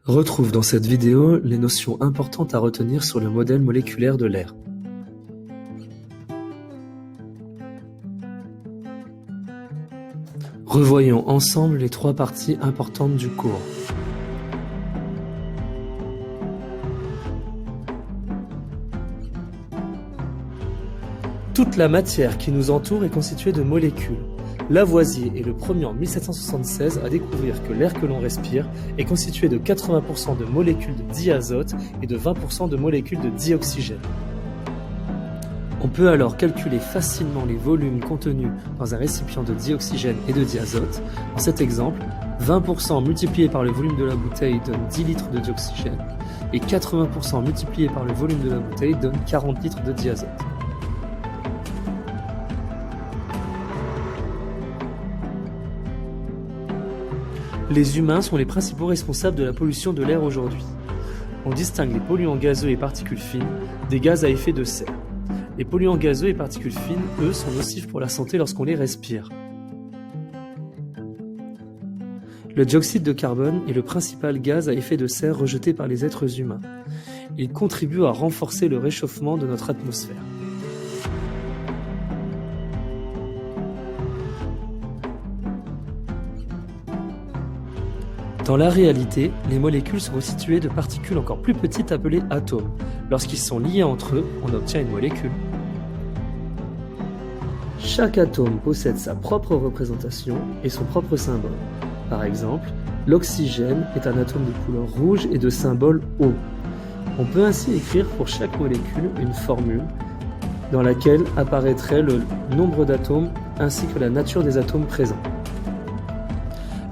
Retrouve dans cette vidéo les notions importantes à retenir sur le modèle moléculaire de l'air. Revoyons ensemble les trois parties importantes du cours. Toute la matière qui nous entoure est constituée de molécules. Lavoisier est le premier en 1776 à découvrir que l'air que l'on respire est constitué de 80% de molécules de diazote et de 20% de molécules de dioxygène. On peut alors calculer facilement les volumes contenus dans un récipient de dioxygène et de diazote. Dans cet exemple, 20% multiplié par le volume de la bouteille donne 10 litres de dioxygène et 80% multiplié par le volume de la bouteille donne 40 litres de diazote. Les humains sont les principaux responsables de la pollution de l'air aujourd'hui. On distingue les polluants gazeux et particules fines des gaz à effet de serre. Les polluants gazeux et particules fines, eux, sont nocifs pour la santé lorsqu'on les respire. Le dioxyde de carbone est le principal gaz à effet de serre rejeté par les êtres humains. Il contribue à renforcer le réchauffement de notre atmosphère. Dans la réalité, les molécules sont constituées de particules encore plus petites appelées atomes. Lorsqu'ils sont liés entre eux, on obtient une molécule. Chaque atome possède sa propre représentation et son propre symbole. Par exemple, l'oxygène est un atome de couleur rouge et de symbole O. On peut ainsi écrire pour chaque molécule une formule dans laquelle apparaîtrait le nombre d'atomes ainsi que la nature des atomes présents.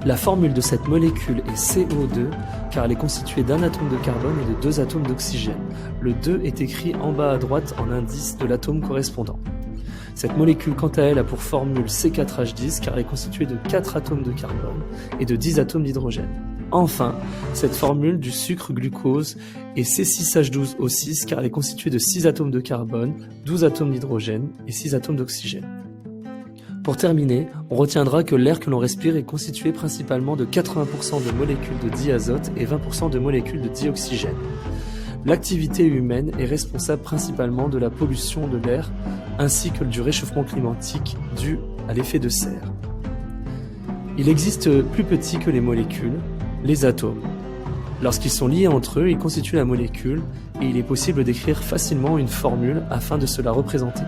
La formule de cette molécule est CO2 car elle est constituée d'un atome de carbone et de 2 atomes d'oxygène. Le 2 est écrit en bas à droite en indice de l'atome correspondant. Cette molécule quant à elle a pour formule C4H10 car elle est constituée de 4 atomes de carbone et de 10 atomes d'hydrogène. Enfin, cette formule du sucre glucose est C6H12O6 car elle est constituée de 6 atomes de carbone, 12 atomes d'hydrogène et 6 atomes d'oxygène. Pour terminer, on retiendra que l'air que l'on respire est constitué principalement de 80% de molécules de diazote et 20% de molécules de dioxygène. L'activité humaine est responsable principalement de la pollution de l'air ainsi que du réchauffement climatique dû à l'effet de serre. Il existe plus petit que les molécules, les atomes. Lorsqu'ils sont liés entre eux, ils constituent la molécule et il est possible d'écrire facilement une formule afin de se la représenter.